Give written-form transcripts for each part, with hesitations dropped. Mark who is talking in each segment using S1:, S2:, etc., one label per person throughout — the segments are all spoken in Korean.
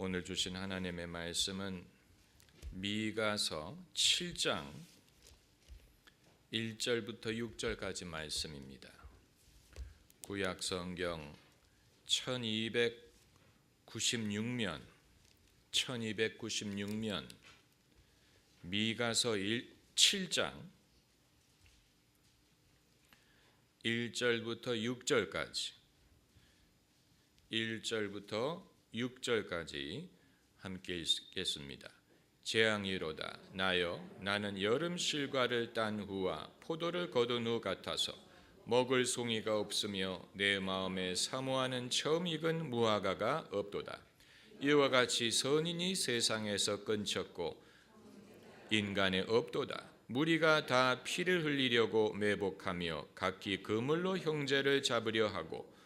S1: 오늘 주신 하나님의 말씀은 미가서 7장 1절부터 6절까지 말씀입니다. 구약 성경 1296면 미가서 7장 1절부터 6절까지 함께 읽겠습니다. 재앙이로다. 나여 나는 여름 실과를 딴 후와 포도를 거둔 후 같아서 먹을 송이가 없으며 내 마음에 사모하는 처음 익은 무화과가 없도다. 이와 같이 선인이 세상에서 끊쳤고 인간에 없도다. 무리가 다 피를 흘리려고 매복하며 각기 그물로 형제를 잡으려 하고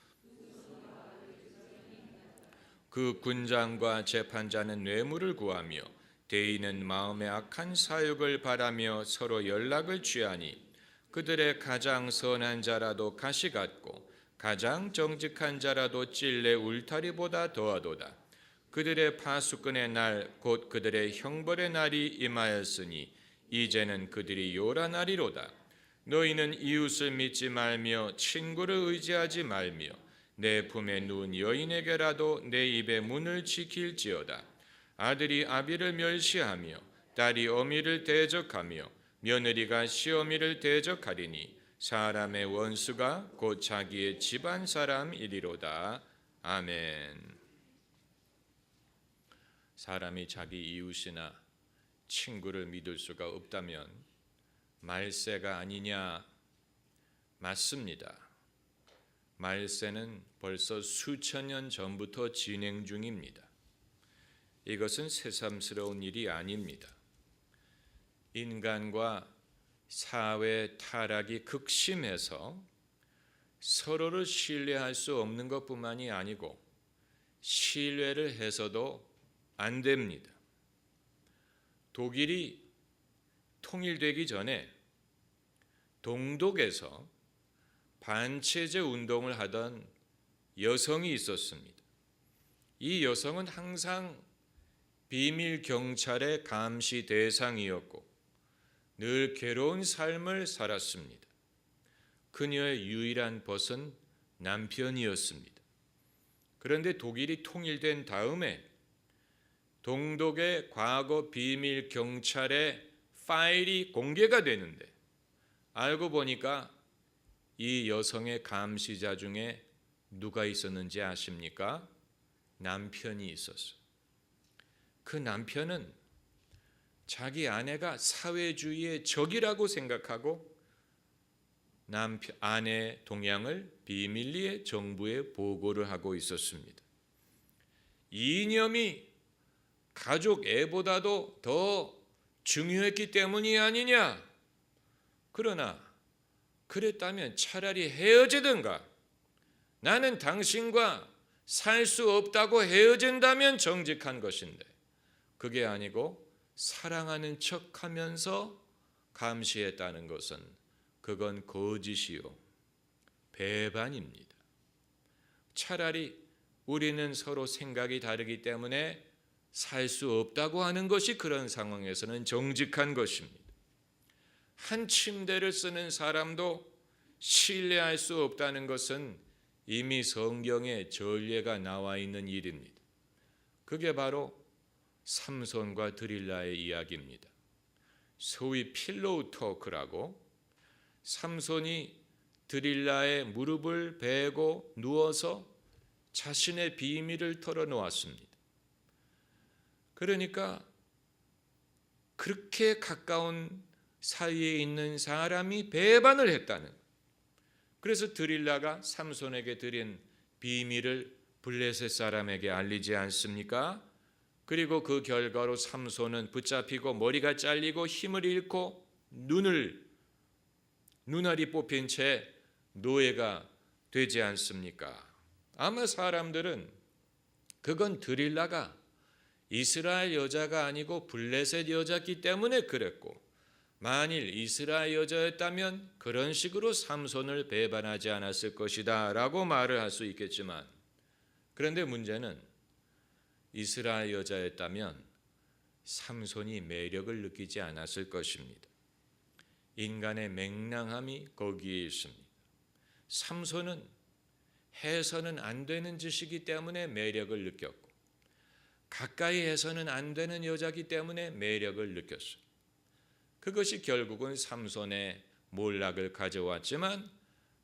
S1: 그 군장과 재판자는 뇌물을 구하며 대인은 마음에 악한 사욕을 바라며 서로 연락을 취하니 그들의 가장 선한 자라도 가시 같고 가장 정직한 자라도 찔레 울타리보다 더하도다. 그들의 파수꾼의 날 곧 그들의 형벌의 날이 임하였으니 이제는 그들이 요란하리로다. 너희는 이웃을 믿지 말며 친구를 의지하지 말며 내 품에 누운 여인에게라도 내 입의 문을 지킬지어다. 아들이 아비를 멸시하며 딸이 어미를 대적하며 며느리가 시어미를 대적하리니 사람의 원수가 곧 자기의 집안 사람이리로다. 아멘. 사람이 자기 이웃이나 친구를 믿을 수가 없다면 말세가 아니냐? 맞습니다. 말세는 벌써 수천 년 전부터 진행 중입니다. 이것은 새삼스러운 일이 아닙니다. 인간과 사회 타락이 극심해서 서로를 신뢰할 수 없는 것뿐만이 아니고 신뢰를 해서도 안 됩니다. 독일이 통일되기 전에 동독에서 반체제 운동을 하던 여성이 있었습니다. 이 여성은 항상 비밀 경찰의 감시 대상이었고 늘 괴로운 삶을 살았습니다. 그녀의 유일한 벗은 남편이었습니다. 그런데 독일이 통일된 다음에 동독의 과거 비밀 경찰의 파일이 공개가 되는데 알고 보니까 이 여성의 감시자 중에 누가 있었는지 아십니까? 남편이 있었어요. 그 남편은 자기 아내가 사회주의의 적이라고 생각하고 아내 동향을 비밀리에 정부에 보고를 하고 있었습니다. 이념이 가족 애보다도 더 중요했기 때문이 아니냐? 그러나 그랬다면 차라리 헤어지든가 나는 당신과 살 수 없다고 헤어진다면 정직한 것인데 그게 아니고 사랑하는 척하면서 감시했다는 것은 그건 거짓이요 배반입니다. 차라리 우리는 서로 생각이 다르기 때문에 살 수 없다고 하는 것이 그런 상황에서는 정직한 것입니다. 한 침대를 쓰는 사람도 신뢰할 수 없다는 것은 이미 성경에 전례가 나와 있는 일입니다. 그게 바로 삼손과 드릴라의 이야기입니다. 소위 필로우 토크라고 삼손이 드릴라의 무릎을 베고 누워서 자신의 비밀을 털어놓았습니다. 그러니까 그렇게 가까운 사이에 있는 사람이 배반을 했다는. 그래서 드릴라가 삼손에게 드린 비밀을 블레셋 사람에게 알리지 않습니까? 그리고 그 결과로 삼손은 붙잡히고 머리가 잘리고 힘을 잃고 눈알이 뽑힌 채 노예가 되지 않습니까? 아마 사람들은 그건 드릴라가 이스라엘 여자가 아니고 블레셋 여자였기 때문에 그랬고 만일 이스라엘 여자였다면 그런 식으로 삼손을 배반하지 않았을 것이다 라고 말을 할 수 있겠지만 그런데 문제는 이스라엘 여자였다면 삼손이 매력을 느끼지 않았을 것입니다. 인간의 맹랑함이 거기에 있습니다. 삼손은 해서는 안 되는 짓이기 때문에 매력을 느꼈고, 가까이 해서는 안 되는 여자이기 때문에 매력을 느꼈어요. 그것이 결국은 삼손의 몰락을 가져왔지만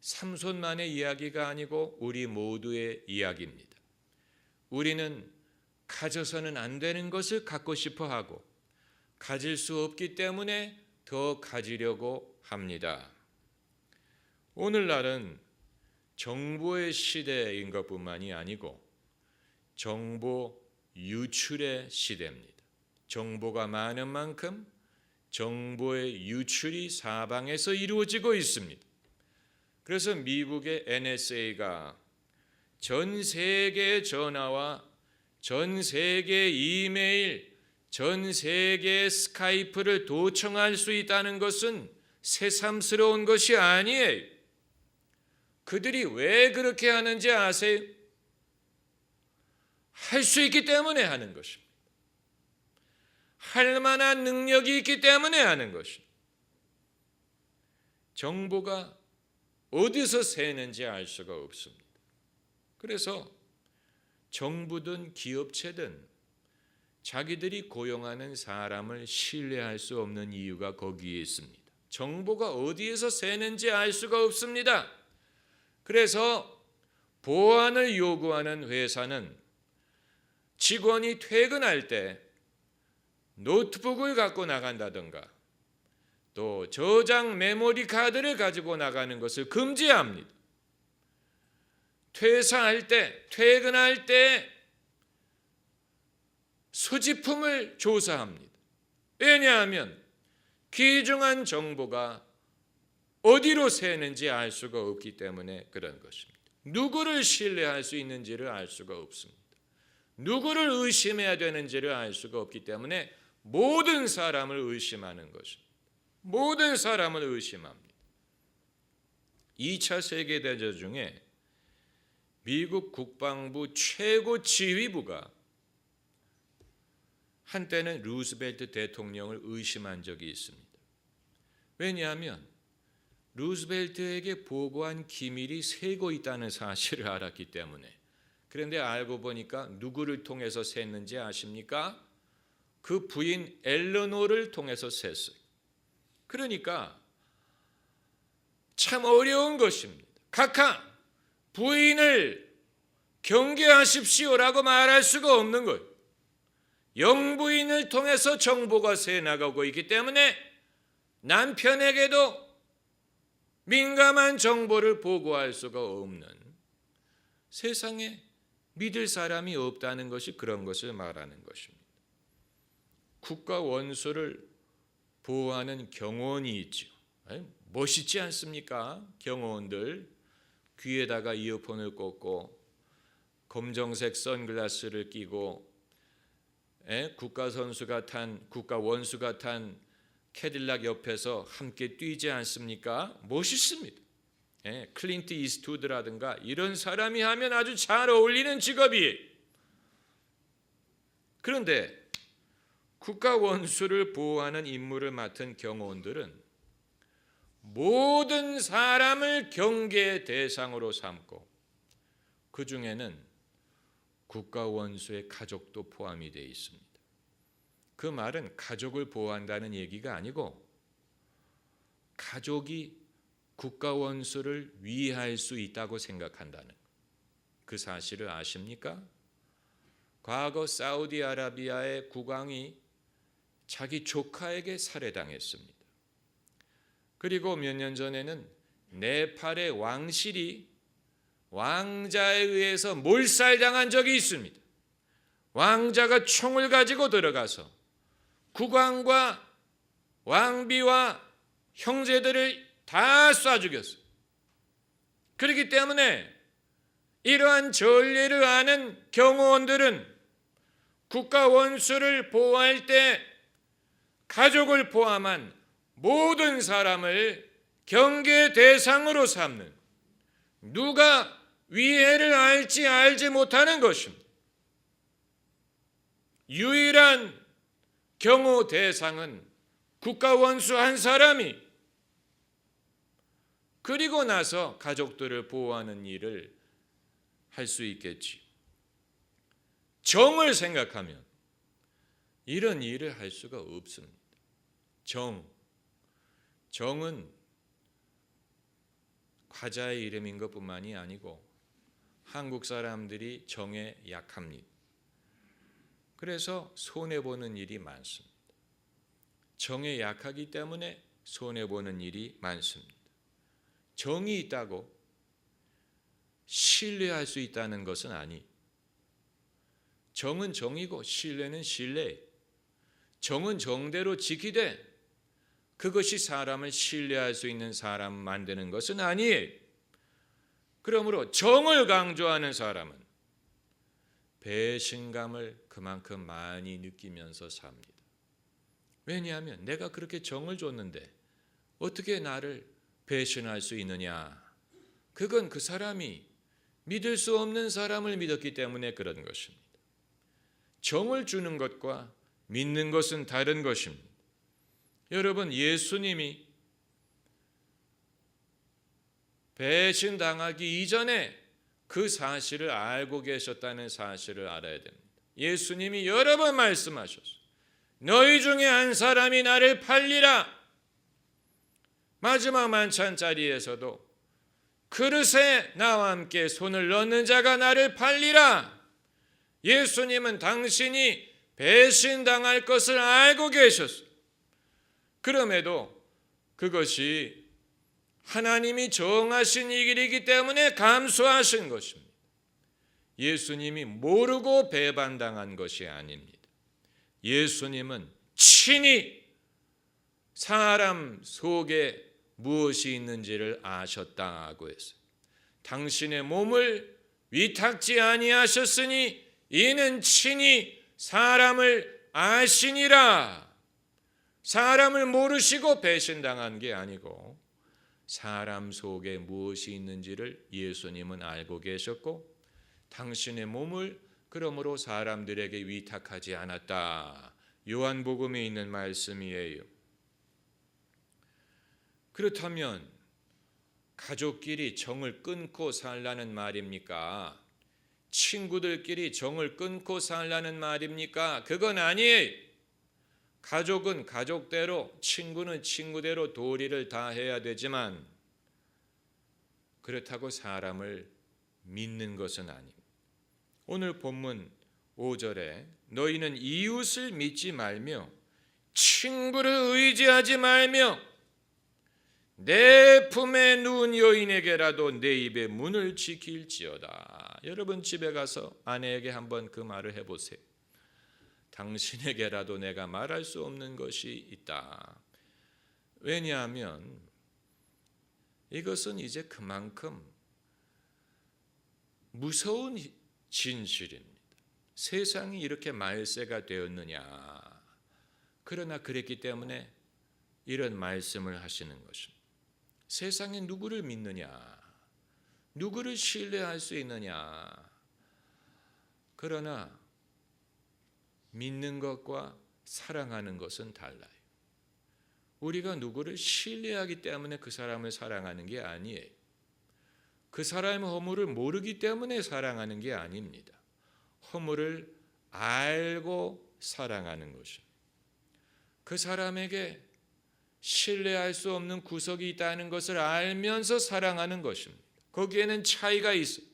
S1: 삼손만의 이야기가 아니고 우리 모두의 이야기입니다. 우리는 가져서는 안 되는 것을 갖고 싶어 하고 가질 수 없기 때문에 더 가지려고 합니다. 오늘날은 정보의 시대인 것뿐만이 아니고 정보 유출의 시대입니다. 정보가 많은 만큼 정보의 유출이 사방에서 이루어지고 있습니다. 그래서 미국의 NSA가 전 세계의 전화와 전 세계의 이메일, 전 세계의 스카이프를 도청할 수 있다는 것은 새삼스러운 것이 아니에요. 그들이 왜 그렇게 하는지 아세요? 할 수 있기 때문에 하는 것입니다. 할 만한 능력이 있기 때문에 하는 것입니다. 정보가 어디서 새는지 알 수가 없습니다. 그래서 정부든 기업체든 자기들이 고용하는 사람을 신뢰할 수 없는 이유가 거기에 있습니다. 정보가 어디에서 새는지 알 수가 없습니다. 그래서 보안을 요구하는 회사는 직원이 퇴근할 때 노트북을 갖고 나간다든가 또 저장 메모리 카드를 가지고 나가는 것을 금지합니다. 퇴사할 때, 퇴근할 때 소지품을 조사합니다. 왜냐하면 귀중한 정보가 어디로 새는지 알 수가 없기 때문에 그런 것입니다. 누구를 신뢰할 수 있는지를 알 수가 없습니다. 누구를 의심해야 되는지를 알 수가 없기 때문에 모든 사람을 의심하는 것입니다. 모든 사람을 의심합니다. 2차 세계대전 중에 미국 국방부 최고 지휘부가 한때는 루즈벨트 대통령을 의심한 적이 있습니다. 왜냐하면 루즈벨트에게 보고한 기밀이 새고 있다는 사실을 알았기 때문에. 그런데 알고 보니까 누구를 통해서 샜는지 아십니까? 그 부인 엘레노를 통해서 샜어요. 그러니까 참 어려운 것입니다. 각하 부인을 경계하십시오라고 말할 수가 없는 거예요. 영부인을 통해서 정보가 새나가고 있기 때문에 남편에게도 민감한 정보를 보고할 수가 없는, 세상에 믿을 사람이 없다는 것이 그런 것을 말하는 것입니다. 국가 원수를 보호하는 경호원이 있죠. 멋있지 않습니까? 경호원들 귀에다가 이어폰을 꽂고 검정색 선글라스를 끼고 국가 원수가 탄 캐딜락 옆에서 함께 뛰지 않습니까? 멋있습니다. 클린트 이스트우드라든가 이런 사람이 하면 아주 잘 어울리는 직업이에요. 그런데 국가 원수를 보호하는 임무를 맡은 경호원들은 모든 사람을 경계 대상으로 삼고 그 중에는 국가 원수의 가족도 포함이 되어 있습니다. 그 말은 가족을 보호한다는 얘기가 아니고 가족이 국가 원수를 위할 수 있다고 생각한다는 그 사실을 아십니까? 과거 사우디아라비아의 국왕이 자기 조카에게 살해당했습니다. 그리고 몇 년 전에는 네팔의 왕실이 왕자에 의해서 몰살당한 적이 있습니다. 왕자가 총을 가지고 들어가서 국왕과 왕비와 형제들을 다 쏴 죽였어요. 그렇기 때문에 이러한 전례를 아는 경호원들은 국가 원수를 보호할 때 가족을 포함한 모든 사람을 경계 대상으로 삼는, 누가 위해를 알지 못하는 것입니다. 유일한 경호 대상은 국가 원수 한 사람이, 그리고 나서 가족들을 보호하는 일을 할 수 있겠지. 정을 생각하면 이런 일을 할 수가 없습니다. 정은 과자의 이름인 것뿐만이 아니고 한국 사람들이 정에 약합니다. 그래서 손해보는 일이 많습니다. 정에 약하기 때문에 손해보는 일이 많습니다. 정이 있다고 신뢰할 수 있다는 것은 아니. 정은 정이고 신뢰는 신뢰. 정은 정대로 지키되 그것이 사람을 신뢰할 수 있는 사람 만드는 것은 아니에요. 그러므로 정을 강조하는 사람은 배신감을 그만큼 많이 느끼면서 삽니다. 왜냐하면 내가 그렇게 정을 줬는데 어떻게 나를 배신할 수 있느냐? 그건 그 사람이 믿을 수 없는 사람을 믿었기 때문에 그런 것입니다. 정을 주는 것과 믿는 것은 다른 것입니다. 여러분, 예수님이 배신당하기 이전에 그 사실을 알고 계셨다는 사실을 알아야 됩니다. 예수님이 여러 번 말씀하셨어요. 너희 중에 한 사람이 나를 팔리라. 마지막 만찬 자리에서도 그릇에 나와 함께 손을 넣는 자가 나를 팔리라. 예수님은 당신이 배신당할 것을 알고 계셨어요. 그럼에도 그것이 하나님이 정하신 이 길이기 때문에 감수하신 것입니다. 예수님이 모르고 배반당한 것이 아닙니다. 예수님은 친히 사람 속에 무엇이 있는지를 아셨다고 했어요. 당신의 몸을 위탁지 아니하셨으니 이는 친히 사람을 아시니라. 사람을 모르시고 배신당한 게 아니고 사람 속에 무엇이 있는지를 예수님은 알고 계셨고 당신의 몸을 그러므로 사람들에게 위탁하지 않았다. 요한복음에 있는 말씀이에요. 그렇다면 가족끼리 정을 끊고 살라는 말입니까? 친구들끼리 정을 끊고 살라는 말입니까? 그건 아니에요. 가족은 가족대로, 친구는 친구대로 도리를 다 해야 되지만 그렇다고 사람을 믿는 것은 아닙니다. 오늘 본문 5절에 너희는 이웃을 믿지 말며 친구를 의지하지 말며 내 품에 누운 여인에게라도 내 입의 문을 지킬지어다. 여러분 집에 가서 아내에게 한번 그 말을 해보세요. 당신에게라도 내가 말할 수 없는 것이 있다. 왜냐하면 이것은 이제 그만큼 무서운 진실입니다. 세상이 이렇게 말세가 되었느냐. 그러나 그랬기 때문에 이런 말씀을 하시는 것입니다. 세상에 누구를 믿느냐, 누구를 신뢰할 수 있느냐. 그러나 믿는 것과 사랑하는 것은 달라요. 우리가 누구를 신뢰하기 때문에 그 사람을 사랑하는 게 아니에요. 그 사람의 허물을 모르기 때문에 사랑하는 게 아닙니다. 허물을 알고 사랑하는 것입니다. 그 사람에게 신뢰할 수 없는 구석이 있다는 것을 알면서 사랑하는 것입니다. 거기에는 차이가 있어요.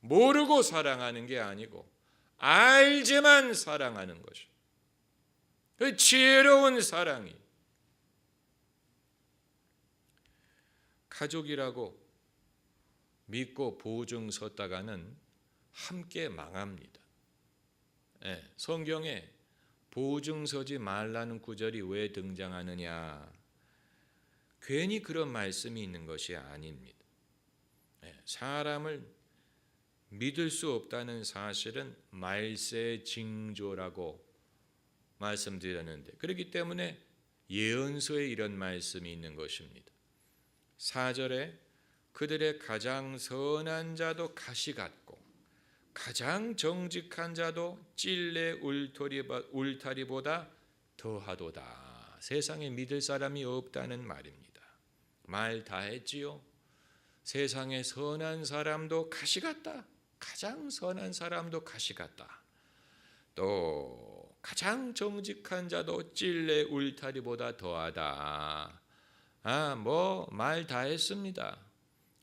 S1: 모르고 사랑하는 게 아니고 알지만 사랑하는 것입니다. 그 지혜로운 사랑이 가족이라고 믿고 보증 섰다가는 함께 망합니다. 성경에 보증 서지 말라는 구절이 왜 등장하느냐? 괜히 그런 말씀이 있는 것이 아닙니다. 사람을 믿을 수 없다는 사실은 말세 징조라고 말씀드렸는데 그렇기 때문에 예언서에 이런 말씀이 있는 것입니다. 4절에 그들의 가장 선한 자도 가시 같고 가장 정직한 자도 찔레 울타리보다 더하도다. 세상에 믿을 사람이 없다는 말입니다. 말 다 했지요. 세상에 선한 사람도 가시 같다. 가장 선한 사람도 가시 같다. 또 가장 정직한 자도 찔레 울타리보다 더하다. 말 다 했습니다.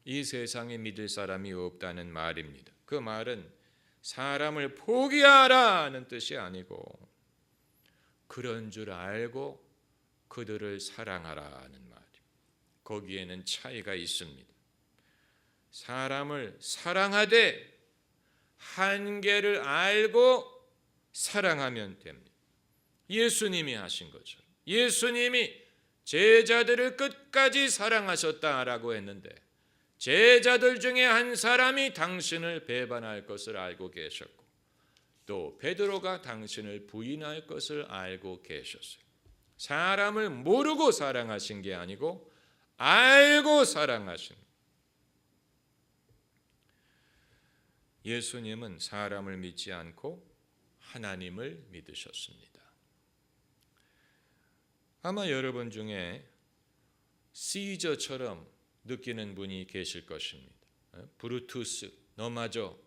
S1: 이 세상에 믿을 사람이 없다는 말입니다. 그 말은 사람을 포기하라는 뜻이 아니고 그런 줄 알고 그들을 사랑하라는 말입니다. 거기에는 차이가 있습니다. 사람을 사랑하되 한계를 알고 사랑하면 됩니다. 예수님이 하신 거죠. 예수님이 제자들을 끝까지 사랑하셨다라고 했는데 제자들 중에 한 사람이 당신을 배반할 것을 알고 계셨고 또 베드로가 당신을 부인할 것을 알고 계셨어요. 사람을 모르고 사랑하신 게 아니고 알고 사랑하신 거예요. 예수님은 사람을 믿지 않고 하나님을 믿으셨습니다. 아마 여러분 중에 시저처럼 느끼는 분이 계실 것입니다. 브루투스, 너마저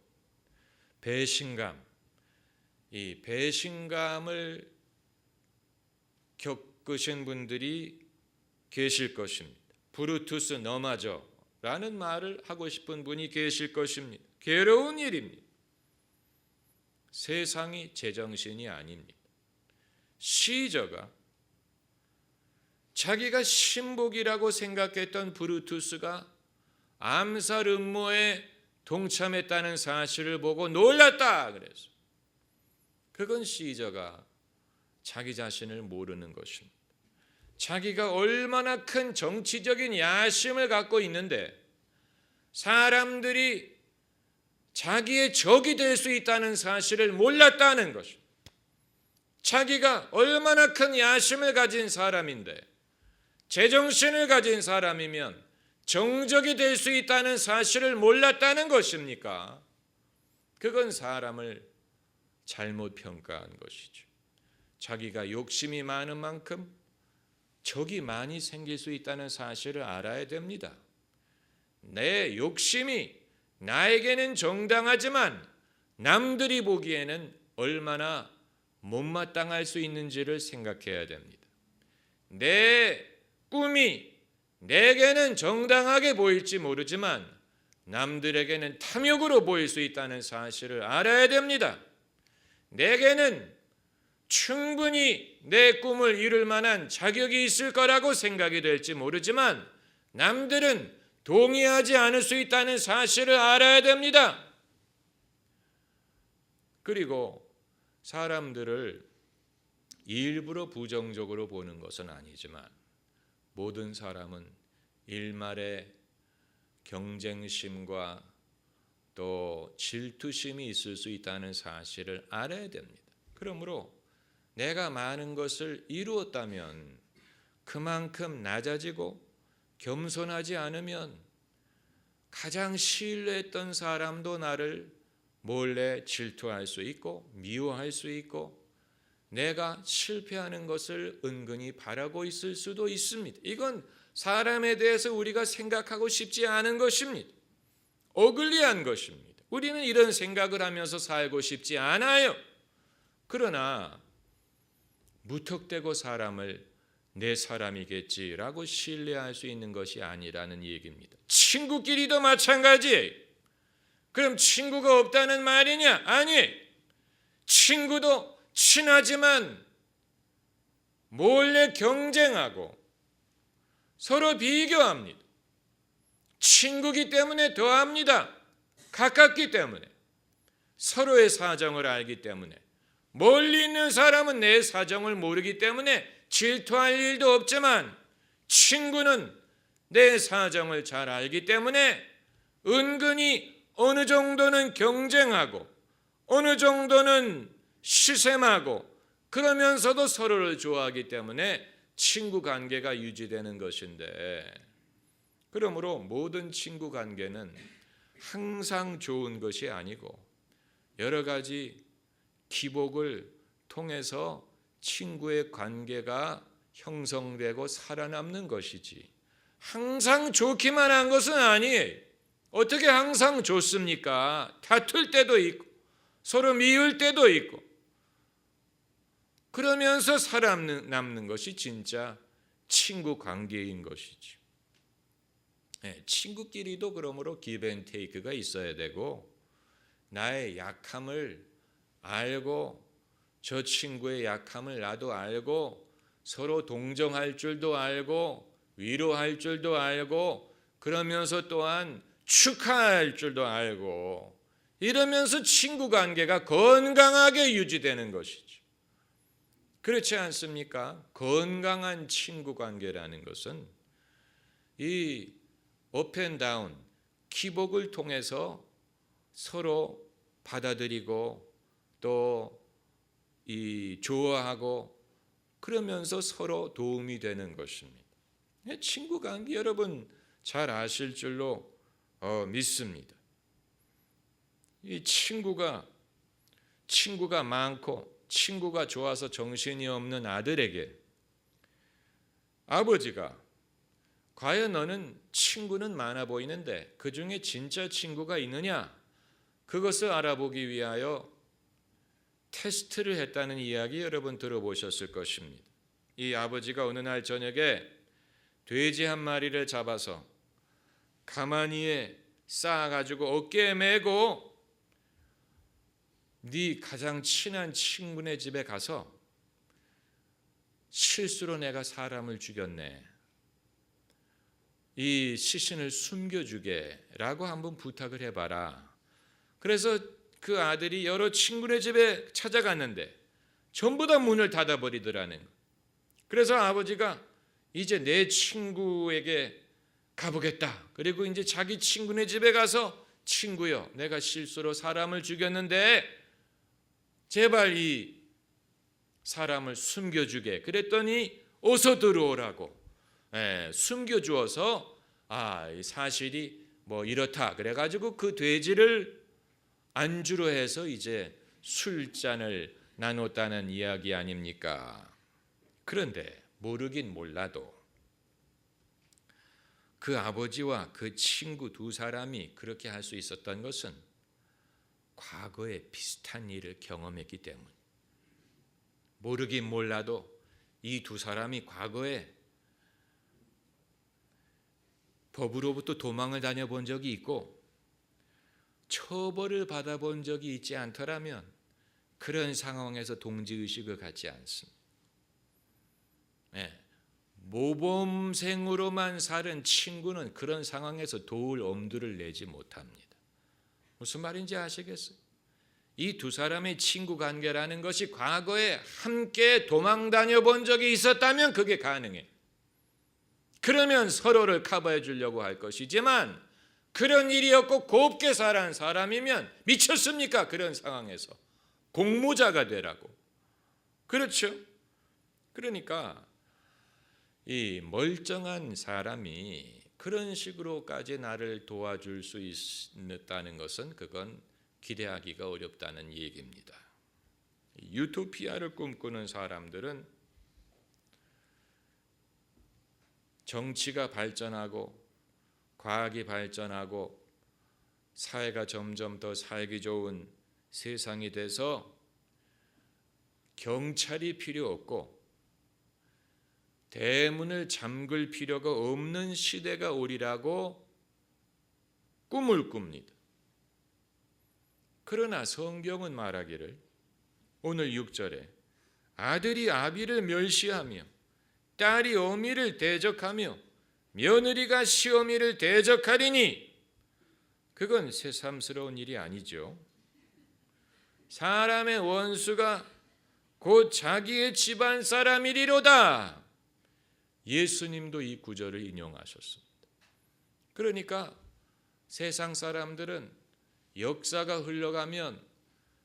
S1: 배신감, 이 배신감을 겪으신 분들이 계실 것입니다. 브루투스 너마저라는 말을 하고 싶은 분이 계실 것입니다. 괴로운 일입니다. 세상이 제정신이 아닙니다. 시저가 자기가 신복이라고 생각했던 브루투스가 암살 음모에 동참했다는 사실을 보고 놀랐다 그래서 그건 시저가 자기 자신을 모르는 것입니다. 자기가 얼마나 큰 정치적인 야심을 갖고 있는데 사람들이 자기의 적이 될 수 있다는 사실을 몰랐다는 것입니다. 자기가 얼마나 큰 야심을 가진 사람인데 제정신을 가진 사람이면 정적이 될 수 있다는 사실을 몰랐다는 것입니까? 그건 사람을 잘못 평가한 것이죠. 자기가 욕심이 많은 만큼 적이 많이 생길 수 있다는 사실을 알아야 됩니다. 내 욕심이 나에게는 정당하지만 남들이 보기에는 얼마나 못마땅할 수 있는지를 생각해야 됩니다. 내 꿈이 내게는 정당하게 보일지 모르지만 남들에게는 탐욕으로 보일 수 있다는 사실을 알아야 됩니다. 내게는 충분히 내 꿈을 이룰 만한 자격이 있을 거라고 생각이 될지 모르지만 남들은 동의하지 않을 수 있다는 사실을 알아야 됩니다. 그리고 사람들을 일부러 부정적으로 보는 것은 아니지만 모든 사람은 일말의 경쟁심과 또 질투심이 있을 수 있다는 사실을 알아야 됩니다. 그러므로 내가 많은 것을 이루었다면 그만큼 낮아지고 겸손하지 않으면 가장 신뢰했던 사람도 나를 몰래 질투할 수 있고 미워할 수 있고 내가 실패하는 것을 은근히 바라고 있을 수도 있습니다. 이건 사람에 대해서 우리가 생각하고 싶지 않은 것입니다. 어글리한 것입니다. 우리는 이런 생각을 하면서 살고 싶지 않아요. 그러나 무턱대고 사람을 내 사람이겠지라고 신뢰할 수 있는 것이 아니라는 얘기입니다. 친구끼리도 마찬가지예요. 그럼 친구가 없다는 말이냐? 아니, 친구도 친하지만 몰래 경쟁하고 서로 비교합니다. 친구기 때문에 더합니다. 가깝기 때문에 서로의 사정을 알기 때문에 멀리 있는 사람은 내 사정을 모르기 때문에 질투할 일도 없지만 친구는 내 사정을 잘 알기 때문에 은근히 어느 정도는 경쟁하고 어느 정도는 시샘하고 그러면서도 서로를 좋아하기 때문에 친구 관계가 유지되는 것인데 그러므로 모든 친구 관계는 항상 좋은 것이 아니고 여러 가지 기복을 통해서 친구의 관계가 형성되고 살아남는 것이지, 항상 좋기만 한 것은 아니에요. 어떻게 항상 좋습니까? 다툴 때도 있고 서로 미울 때도 있고, 그러면서 살아남는 것이 진짜 친구 관계인 것이죠. 친구끼리도 그러므로 give and take가 있어야 되고, 나의 약함을 알고 저 친구의 약함을 나도 알고 서로 동정할 줄도 알고 위로할 줄도 알고 그러면서 또한 축하할 줄도 알고, 이러면서 친구 관계가 건강하게 유지되는 것이죠. 그렇지 않습니까? 건강한 친구 관계라는 것은 이 업 앤 다운, 기복을 통해서 서로 받아들이고 또 이 좋아하고 그러면서 서로 도움이 되는 것입니다. 친구 관계 여러분 잘 아실 줄로 믿습니다. 이 친구가 많고 친구가 좋아서 정신이 없는 아들에게 아버지가 과연 너는 친구는 많아 보이는데 그 중에 진짜 친구가 있느냐, 그것을 알아보기 위하여 테스트를 했다는 이야기 여러분 들어보셨을 것입니다. 이 아버지가 어느 날 저녁에 돼지 한 마리를 잡아서 가마니에 쌓아가지고 어깨에 메고 네 가장 친한 친구네 집에 가서 실수로 내가 사람을 죽였네, 이 시신을 숨겨주게 라고 한번 부탁을 해봐라. 그래서 그 아들이 여러 친구네 집에 찾아갔는데 전부 다 문을 닫아버리더라는 거예요. 그래서 아버지가 이제 내 친구에게 가보겠다. 그리고 이제 자기 친구네 집에 가서 친구여, 내가 실수로 사람을 죽였는데 제발 이 사람을 숨겨주게. 그랬더니 어서 들어오라고 숨겨주어서 이 사실이 뭐 이렇다 그래가지고 그 돼지를 안주로 해서 이제 술잔을 나눴다는 이야기 아닙니까? 그런데 모르긴 몰라도 그 아버지와 그 친구 두 사람이 그렇게 할 수 있었던 것은 과거에 비슷한 일을 경험했기 때문. 모르긴 몰라도 이 두 사람이 과거에 법으로부터 도망을 다녀본 적이 있고 처벌을 받아본 적이 있지 않더라면 그런 상황에서 동지의식을 갖지 않습니다. 모범생으로만 사는 친구는 그런 상황에서 도울 엄두를 내지 못합니다. 무슨 말인지 아시겠어요? 이 두 사람의 친구 관계라는 것이 과거에 함께 도망 다녀본 적이 있었다면 그게 가능해요. 그러면 서로를 커버해 주려고 할 것이지만 그런 일이 없고 곱게 살아온 사람이면 미쳤습니까? 그런 상황에서 공모자가 되라고. 그렇죠? 그러니까 이 멀쩡한 사람이 그런 식으로까지 나를 도와줄 수 있다는 것은 그건 기대하기가 어렵다는 얘기입니다. 유토피아를 꿈꾸는 사람들은 정치가 발전하고 과학이 발전하고 사회가 점점 더 살기 좋은 세상이 돼서 경찰이 필요 없고 대문을 잠글 필요가 없는 시대가 오리라고 꿈을 꿉니다. 그러나 성경은 말하기를 오늘 6절에 아들이 아비를 멸시하며 딸이 어미를 대적하며 며느리가 시어미를 대적하리니 그건 새삼스러운 일이 아니죠. 사람의 원수가 곧 자기의 집안 사람이리로다. 예수님도 이 구절을 인용하셨습니다. 그러니까 세상 사람들은 역사가 흘러가면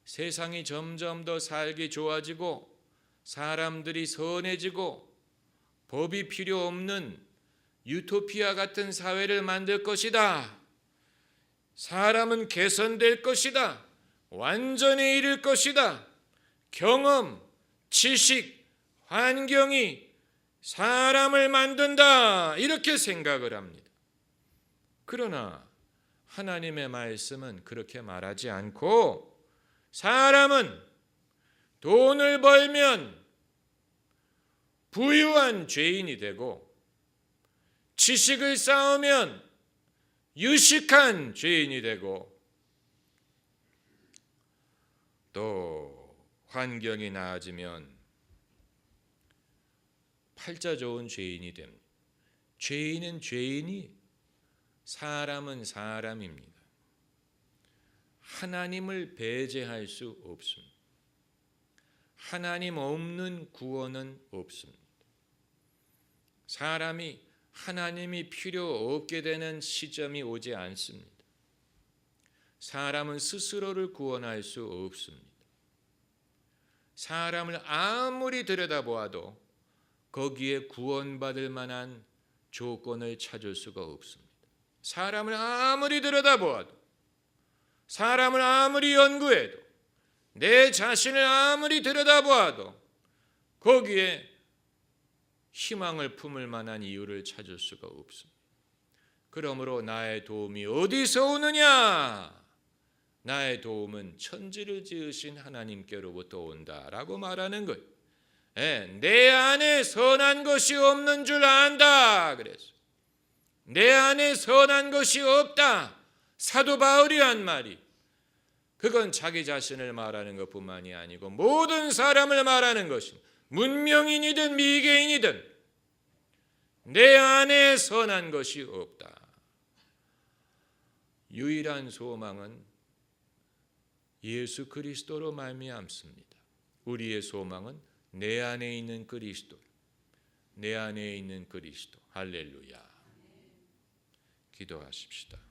S1: 세상이 점점 더 살기 좋아지고 사람들이 선해지고 법이 필요 없는 유토피아 같은 사회를 만들 것이다. 사람은 개선될 것이다. 완전에 이를 것이다. 경험, 지식, 환경이 사람을 만든다. 이렇게 생각을 합니다. 그러나 하나님의 말씀은 그렇게 말하지 않고 사람은 돈을 벌면 부유한 죄인이 되고 지식을 쌓으면 유식한 죄인이 되고 또 환경이 나아지면 팔자 좋은 죄인이 됩니다. 죄인은 죄인이, 사람은 사람입니다. 하나님을 배제할 수 없습니다. 하나님 없는 구원은 없습니다. 사람이 하나님이 필요 없게 되는 시점이 오지 않습니다. 사람은 스스로를 구원할 수 없습니다. 사람을 아무리 들여다보아도 거기에 구원받을 만한 조건을 찾을 수가 없습니다. 사람을 아무리 들여다보아도, 사람을 아무리 연구해도, 내 자신을 아무리 들여다보아도 거기에 희망을 품을 만한 이유를 찾을 수가 없습니다. 그러므로 나의 도움이 어디서 오느냐? 나의 도움은 천지를 지으신 하나님께로부터 온다라고 말하는 거예요. 내 안에 선한 것이 없는 줄 안다. 그래서 내 안에 선한 것이 없다. 사도 바울이 한 말이, 그건 자기 자신을 말하는 것뿐만이 아니고 모든 사람을 말하는 것입니다. 문명인이든 미개인이든 내 안에 선한 것이 없다. 유일한 소망은 예수 그리스도로 말미암습니다. 우리의 소망은 내 안에 있는 그리스도, 내 안에 있는 그리스도. 할렐루야. 기도하십시다.